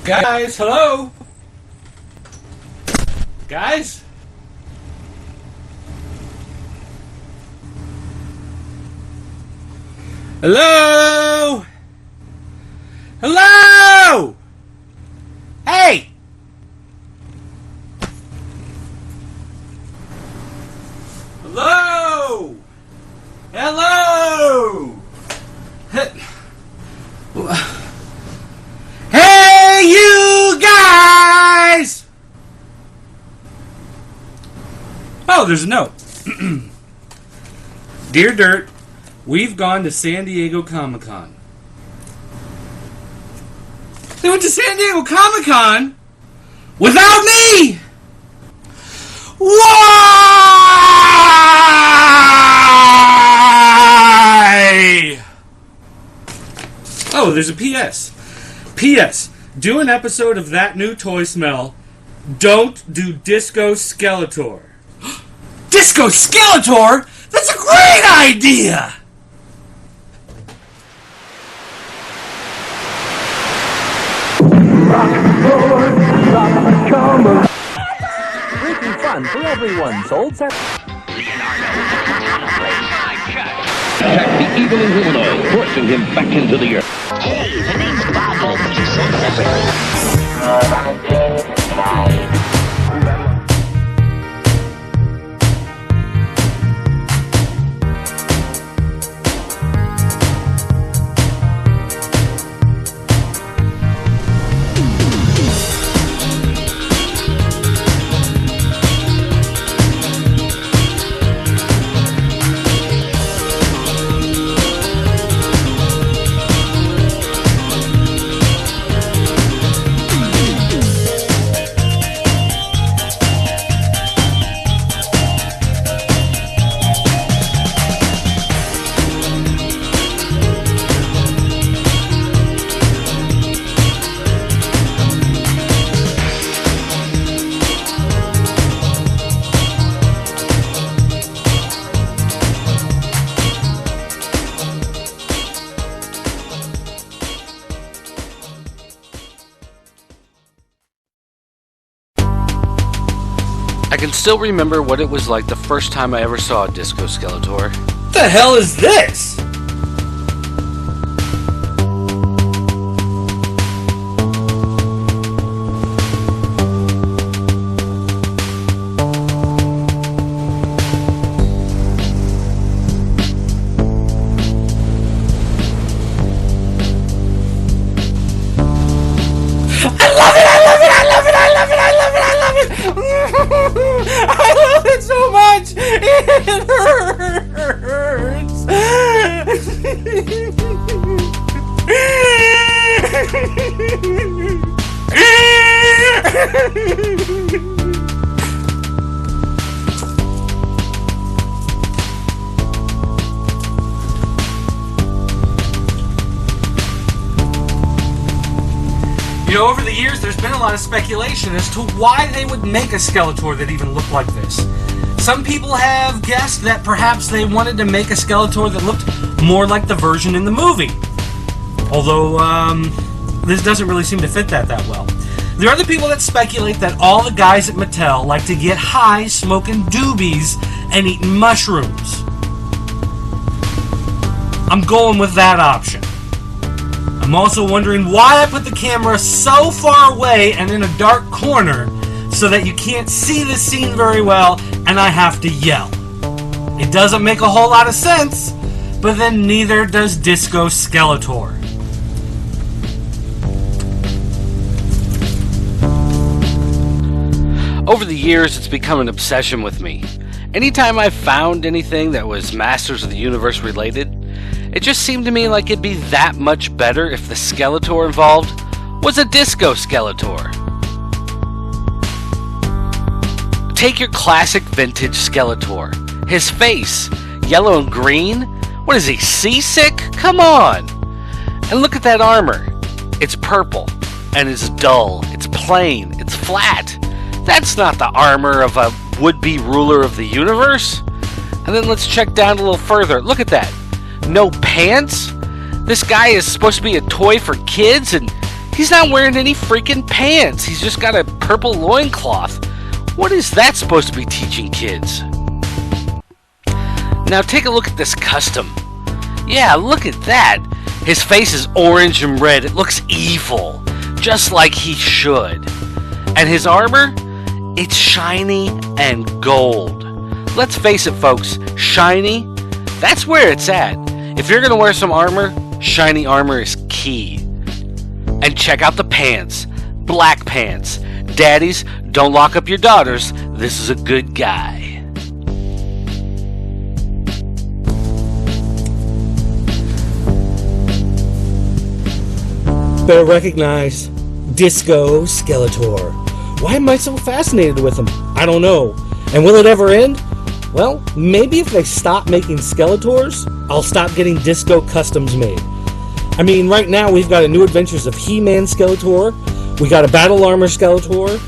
Guys, hello? Guys? Hello? Hello? Hey! Hello? Hello? Hey, you guys! Oh, there's a note. Dear Dirt, we've gone to San Diego Comic-Con. They went to San Diego Comic-Con without me! Why? Oh, there's a P.S. P.S. Do an episode of That New Toy Smell. Don't do Disco Skeletor. Disco Skeletor? That's a great idea! Freaking fun for everyone. Sold set. Attack the evil Humanoid, forcing him back into the earth. Hey, the name's Bob, and it's just so necessary. I can still remember what it was like the first time I ever saw Disco Skeletor. What the hell is this? I love it so much! It hurts! You know, over the years, there's been a lot of speculation as to why they would make a Skeletor that even looked like this. Some people have guessed that perhaps they wanted to make a Skeletor that looked more like the version in the movie. Although, this doesn't really seem to fit that well. There are other people that speculate that all the guys at Mattel like to get high smoking doobies and eating mushrooms. I'm going with that option. I'm also wondering why I put the camera so far away and in a dark corner so that you can't see the scene very well and I have to yell. It doesn't make a whole lot of sense, but then neither does Disco Skeletor. Over the years, it's become an obsession with me. Anytime I found anything that was Masters of the Universe related, it just seemed to me like it'd be that much better if the Skeletor involved was a Disco Skeletor. Take your classic vintage Skeletor. His face, yellow and green? What is he, seasick? Come on! And look at that armor. It's purple, and it's dull, it's plain, it's flat. That's not the armor of a would-be ruler of the universe. And then let's check down a little further. Look at that. No pants? This guy is supposed to be a toy for kids, and He's not wearing any freaking pants. He's just got a purple loincloth. What is that supposed to be teaching kids? Now take a look at this custom. Yeah, look at that. His face is orange and red. It looks evil, just like he should. And his armor? It's shiny and gold. Let's face it, folks, shiny, that's where it's at. If you're gonna wear some armor, shiny armor is key. And check out the pants. Black pants. Daddies, don't lock up your daughters. This is a good guy. Better recognize Disco Skeletor. Why am I so fascinated with him? I don't know. And will it ever end? Well, maybe if they stop making Skeletors, I'll stop getting Disco customs made. I mean, right now we've got a New Adventures of He-Man Skeletor, we got a Battle Armor Skeletor,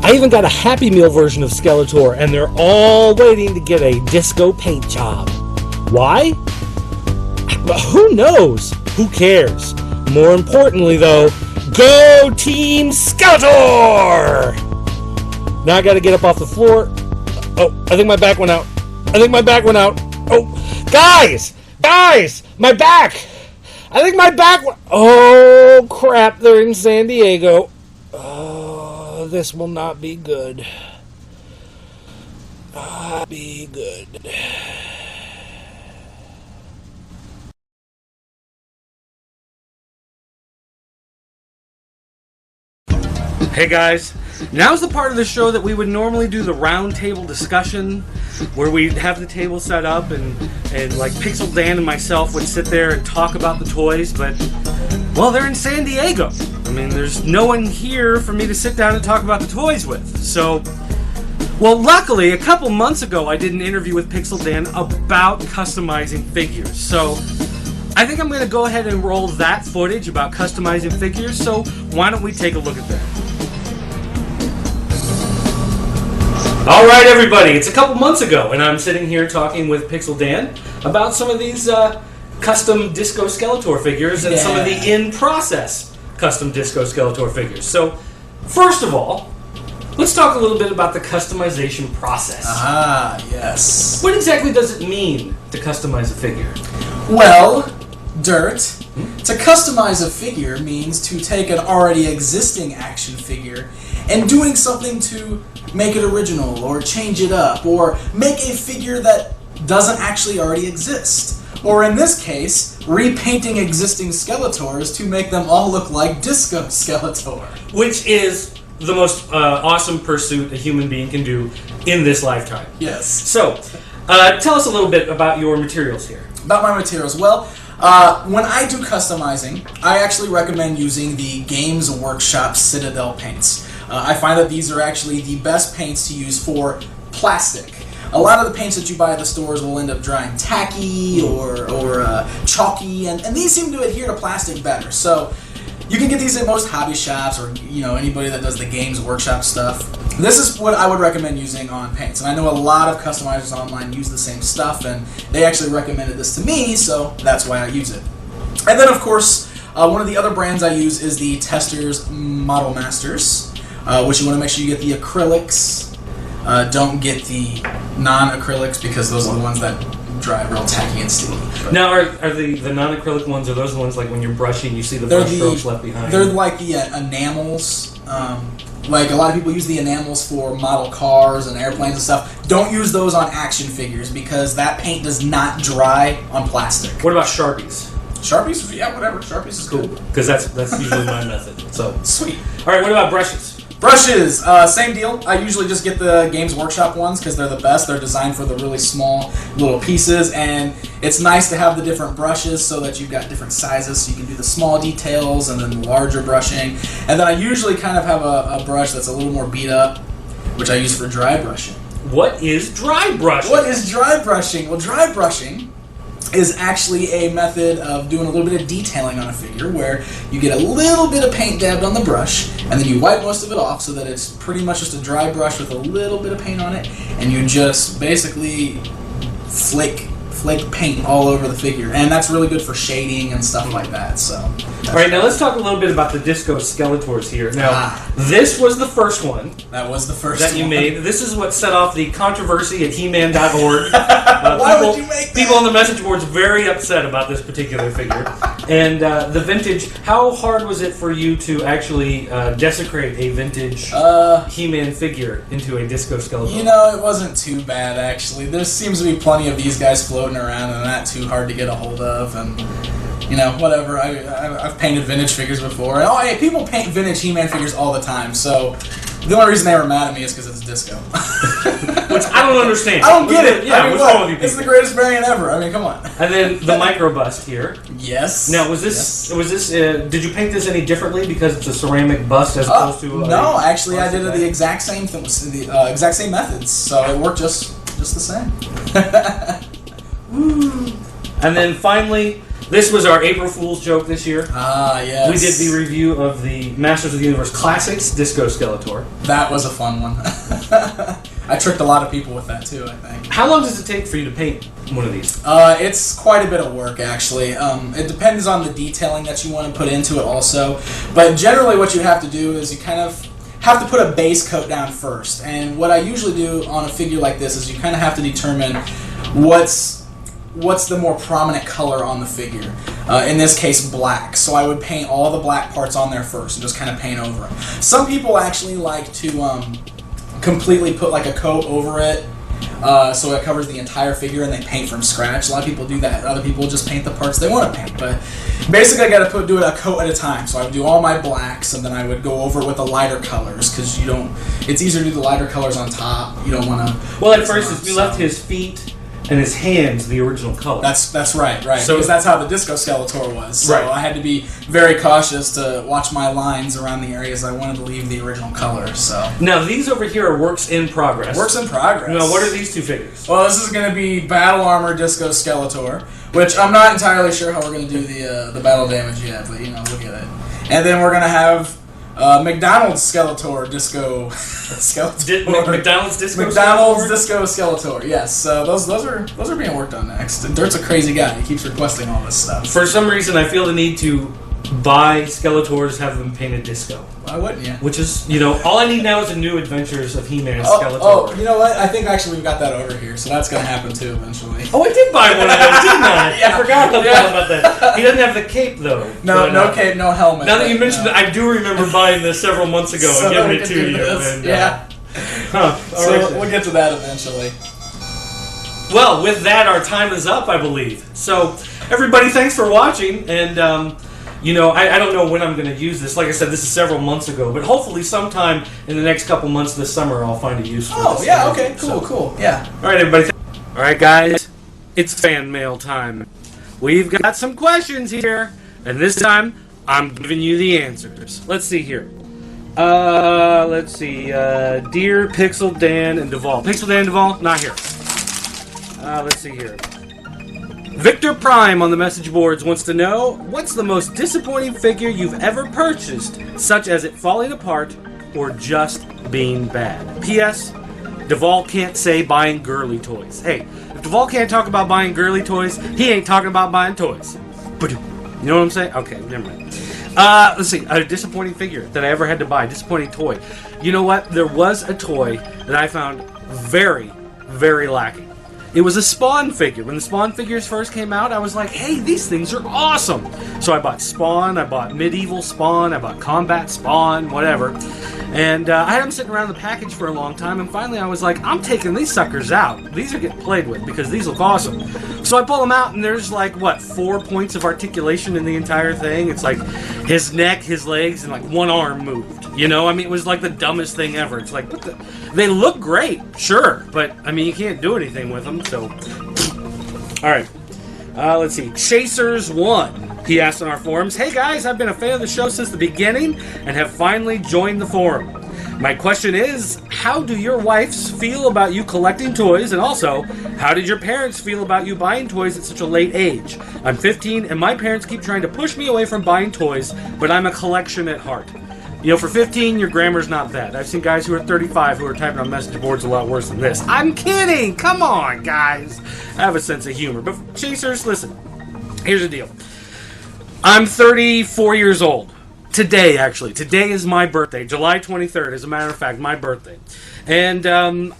I even got a Happy Meal version of Skeletor, and they're all waiting to get a Disco paint job. Why? But who knows? Who cares? More importantly, though, go Team Skeletor! Now I gotta get up off the floor. Oh, I think my back went out. Oh, guys! My back! I think my back went... Oh, crap, they're in San Diego. Oh, this will not be good. Be good. Hey guys, now's the part of the show that we would normally do the round table discussion, where we'd have the table set up and like Pixel Dan and myself would sit there and talk about the toys, but, well, they're in San Diego. I mean, there's no one here for me to sit down and talk about the toys with. So, well, luckily, a couple months ago I did an interview with Pixel Dan about customizing figures. So, I think I'm going to go ahead and roll that footage about customizing figures, so why don't we take a look at that? Alright everybody, it's a couple months ago, and I'm sitting here talking with Pixel Dan about some of these custom Disco Skeletor figures and some of the in-process custom Disco Skeletor figures. So, first of all, let's talk a little bit about the customization process. Ah, yes. What exactly does it mean to customize a figure? Well, Dirt, to customize a figure means to take an already existing action figure and doing something to make it original, or change it up, or make a figure that doesn't actually already exist. Or in this case, repainting existing Skeletors to make them all look like Disco Skeletor. Which is the most awesome pursuit a human being can do in this lifetime. Yes. So, tell us a little bit about your materials here. About my materials, well, when I do customizing, I actually recommend using the Games Workshop Citadel paints. I find that these are actually the best paints to use for plastic. A lot of the paints that you buy at the stores will end up drying tacky or chalky, and these seem to adhere to plastic better. So you can get these at most hobby shops, or anybody that does the Games Workshop stuff. This is what I would recommend using on paints, and I know a lot of customizers online use the same stuff, and they actually recommended this to me, so that's why I use it. And then, of course, one of the other brands I use is the Testors Model Masters, which you want to make sure you get the acrylics. Don't get the non-acrylics, because those are the ones that dry real tacky and sticky. Now, are the non-acrylic ones, are those the ones like when you're brushing, you see the brush strokes left behind? They're like the enamels. Like a lot of people use the enamels for model cars and airplanes and stuff. Don't use those on action figures, because that paint does not dry on plastic. What about Sharpies? Sharpies? Yeah, whatever. Sharpies is Cool, because that's usually my method. So sweet. All right, what about brushes? Brushes, same deal. I usually just get the Games Workshop ones because they're the best. They're designed for the really small little pieces, and it's nice to have the different brushes so that you've got different sizes, so you can do the small details and then the larger brushing. And then I usually kind of have a brush that's a little more beat up, which I use for dry brushing. What is dry brushing? What is dry brushing? Well, dry brushing is actually a method of doing a little bit of detailing on a figure, where you get a little bit of paint dabbed on the brush, and then you wipe most of it off so that it's pretty much just a dry brush with a little bit of paint on it, and you just basically flick flake paint all over the figure, and that's really good for shading and stuff like that. So, all right, now let's talk a little bit about the Disco Skeletors here. Now, this was the first one. That was the first that you made. This is what set off the controversy at He-Man.org. Why would you make that? People on the message boards very upset about this particular figure. And the vintage. How hard was it for you to actually desecrate a vintage He-Man figure into a Disco Skeletor? You know, it wasn't too bad actually. There seems to be plenty of these guys floating around, and not too hard to get a hold of. And you know, whatever. I've painted vintage figures before. And, hey, people paint vintage He-Man figures all the time. So the only reason they were mad at me is because it's Disco. Which I don't understand. I don't get it. Yeah, what's wrong with you people? It's the greatest variant ever. I mean, come on. And then the micro bust here. Yes. Now, was this? Did you paint this any differently because it's a ceramic bust as opposed to? No, actually, I did it the exact same thing, the exact same methods. So it worked just the same. And then finally, this was our April Fool's joke this year. Ah, yes. We did the review of the Masters of the Universe Classics Disco Skeletor. That was a fun one. I tricked a lot of people with that too, I think. How long does it take for you to paint one of these? It's quite a bit of work, actually. It depends on the detailing that you want to put into it also. But generally what you have to do is you kind of have to put a base coat down first. And what I usually do on a figure like this is you kind of have to determine what's the more prominent color on the figure. In this case, black. So I would paint all the black parts on there first and just kind of paint over them. Some people actually like to completely put like a coat over it so it covers the entire figure and they paint from scratch. A lot of people do that. Other people just paint the parts they want to paint. But basically I got to do it a coat at a time. So I would do all my blacks and then I would go over it with the lighter colors because it's easier to do the lighter colors on top. You don't want to... Well, at first we left his feet and his hands the original color. That's right. So, because that's how the Disco Skeletor was. So right. I had to be very cautious to watch my lines around the areas I wanted to leave the original color. So now these over here are works in progress. Works in progress. Now what are these two figures? Well, this is going to be Battle Armor Disco Skeletor, which I'm not entirely sure how we're going to do the battle damage yet, but you know, we'll get it. And then we're going to have McDonald's Skeletor Disco Skeletor. McDonald's Disco McDonald's Skeletor? Disco Skeletor. Yes, those are being worked on next. And Dirt's a crazy guy. He keeps requesting all this stuff. For some reason, I feel the need to buy Skeletors, have them painted disco. Why wouldn't you? Which is, you know, all I need now is a New Adventures of He-Man Skeletor. Oh, you know what? I think actually we've got that over here, so that's going to happen too eventually. Oh, I did buy one of those, didn't I? Yeah. I forgot about that. He doesn't have the cape, though. No cape, no helmet. Now that you mentioned it, I do remember buying this several months ago and giving it to you. And, yeah. So we'll get to that eventually. Well, with that, our time is up, I believe. So, everybody, thanks for watching, and you know, I don't know when I'm going to use this. Like I said, this is several months ago, but hopefully sometime in the next couple months this summer I'll find a use for this. Oh, yeah, okay, cool, yeah. All right, everybody. All right, guys, it's fan mail time. We've got some questions here, and this time I'm giving you the answers. Let's see here. Let's see. Dear Pixel Dan and Duvall. Pixel Dan and Duvall, not here. Let's see here. Victor Prime on the message boards wants to know, what's the most disappointing figure you've ever purchased, such as it falling apart or just being bad? P.S. Duvall can't say buying girly toys. Hey, if Duvall can't talk about buying girly toys, he ain't talking about buying toys. You know what I'm saying? Okay, never mind. Let's see, a disappointing figure that I ever had to buy, a disappointing toy. You know what? There was a toy that I found very, very lacking. It was a Spawn figure. When the Spawn figures first came out, I was like, hey, these things are awesome. So I bought Spawn, I bought Medieval Spawn, I bought Combat Spawn, whatever. And I had them sitting around the package for a long time, and finally I was like, I'm taking these suckers out. These are getting played with because these look awesome. So I pull them out, and there's like, what, 4 points of articulation in the entire thing? It's like his neck, his legs, and like one arm moved. You know, I mean, it was like the dumbest thing ever. It's like, what the... They look great, sure, but I mean, you can't do anything with them, so... Alright, let's see. Chasers1, he asked on our forums, hey guys, I've been a fan of the show since the beginning and have finally joined the forum. My question is, how do your wives feel about you collecting toys, and also, how did your parents feel about you buying toys at such a late age? I'm 15 and my parents keep trying to push me away from buying toys, but I'm a collection at heart. You know, for 15, your grammar's not bad. I've seen guys who are 35 who are typing on message boards a lot worse than this. I'm kidding! Come on, guys! I have a sense of humor. But, chasers, listen. Here's the deal. I'm 34 years old. Today, actually. Today is my birthday. July 23rd, as a matter of fact, my birthday. And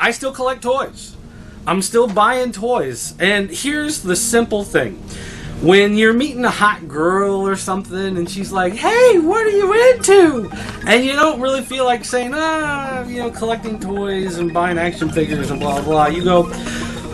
I still collect toys. I'm still buying toys. And here's the simple thing. When you're meeting a hot girl or something and she's like, hey, what are you into? And you don't really feel like saying, collecting toys and buying action figures and blah, blah, you go,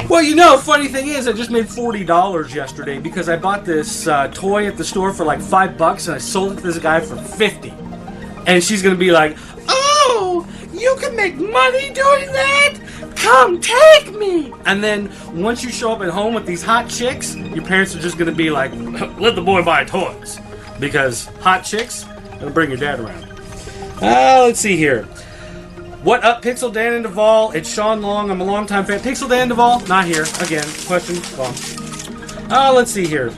well, funny thing is, I just made $40 yesterday because I bought this toy at the store for like $5 and I sold it to this guy for $50. And she's going to be like, oh, you can make money doing that? Come take me! And then once you show up at home with these hot chicks, your parents are just going to be like, let the boy buy toys. Because hot chicks, that'll bring your dad around. Let's see here. What up, Pixel Dan and Duvall? It's Sean Long. I'm a longtime fan. Pixel Dan Duvall, not here. Again, question, gone. Let's see here. Do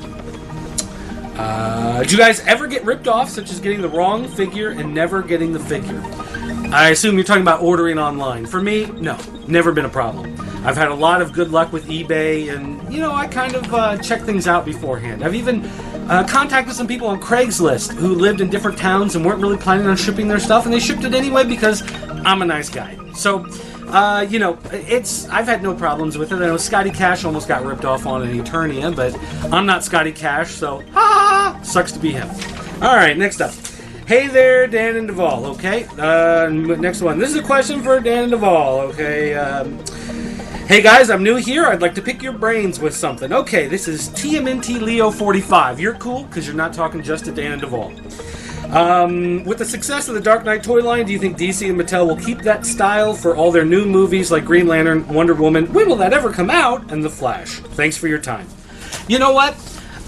you guys ever get ripped off, such as getting the wrong figure and never getting the figure? I assume you're talking about ordering online. For me, no. Never been a problem. I've had a lot of good luck with eBay, and, I kind of check things out beforehand. I've even contacted some people on Craigslist who lived in different towns and weren't really planning on shipping their stuff, and they shipped it anyway because I'm a nice guy. So, I've had no problems with it. I know Scotty Cash almost got ripped off on an Eternia, but I'm not Scotty Cash, so sucks to be him. Alright, next up. Hey there, Dan and Duvall, okay? Next one. This is a question for Dan and Duvall, okay? Hey guys, I'm new here. I'd like to pick your brains with something. Okay, this is TMNT Leo 45. You're cool, because you're not talking just to Dan and Duvall. With the success of the Dark Knight toy line, do you think DC and Mattel will keep that style for all their new movies like Green Lantern, Wonder Woman, when will that ever come out, and The Flash? Thanks for your time. You know what?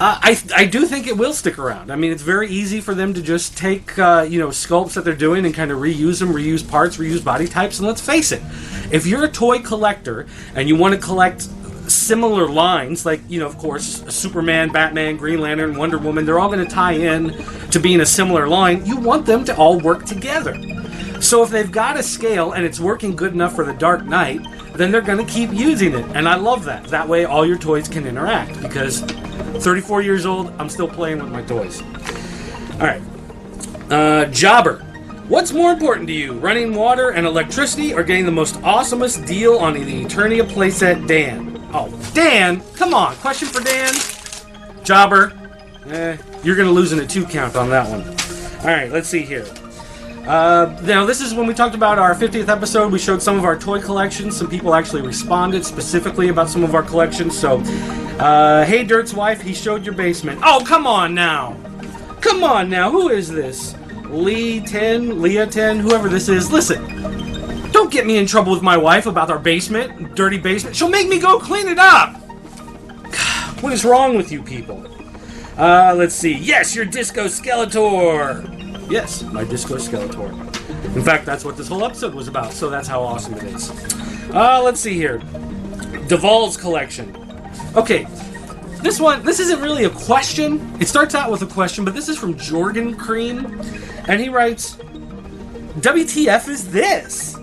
I do think it will stick around. I mean, it's very easy for them to just take, sculpts that they're doing and kind of reuse them, reuse parts, reuse body types, and let's face it, if you're a toy collector and you want to collect similar lines, like, of course, Superman, Batman, Green Lantern, Wonder Woman, they're all going to tie in to being a similar line, you want them to all work together. So if they've got a scale and it's working good enough for the Dark Knight, then they're going to keep using it, and I love that. That way all your toys can interact, because 34 years old, I'm still playing with my toys. Alright. Jobber. What's more important to you, running water and electricity, or getting the most awesomest deal on the Eternia playset, Dan? Oh, Dan? Come on, question for Dan? Jobber. You're going to lose in a 2 count on that one. Alright, let's see here. Now, this is when we talked about our 50th episode. We showed some of our toy collections. Some people actually responded specifically about some of our collections. So, hey, Dirt's wife, he showed your basement. Oh, come on now. Come on now. Who is this? Leah 10, whoever this is. Listen, don't get me in trouble with my wife about our basement, dirty basement. She'll make me go clean it up. What is wrong with you people? Let's see. Yes, your Disco Skeletor. Yes, my Disco Skeletor. In fact, that's what this whole episode was about, so that's how awesome it is. Let's see here. Duvall's collection. Okay, this isn't really a question. It starts out with a question, but this is from Jorgen Cream, and he writes, WTF is this?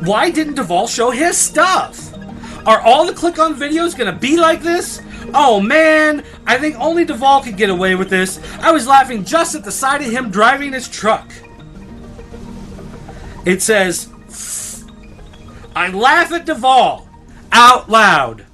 Why didn't Duvall show his stuff? Are all the click-on videos gonna be like this? Oh man, I think only Duvall could get away with this. I was laughing just at the sight of him driving his truck. It says, I laugh at Duvall out loud.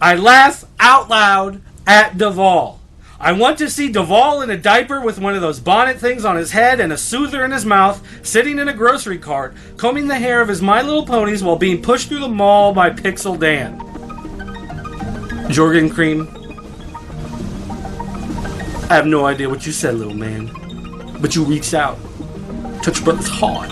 I laugh out loud at Duvall. I want to see Duvall in a diaper with one of those bonnet things on his head and a soother in his mouth, sitting in a grocery cart, combing the hair of his My Little Ponies while being pushed through the mall by Pixel Dan. Jorgen Cream, I have no idea what you said, little man, but you reached out, touched your brother's heart.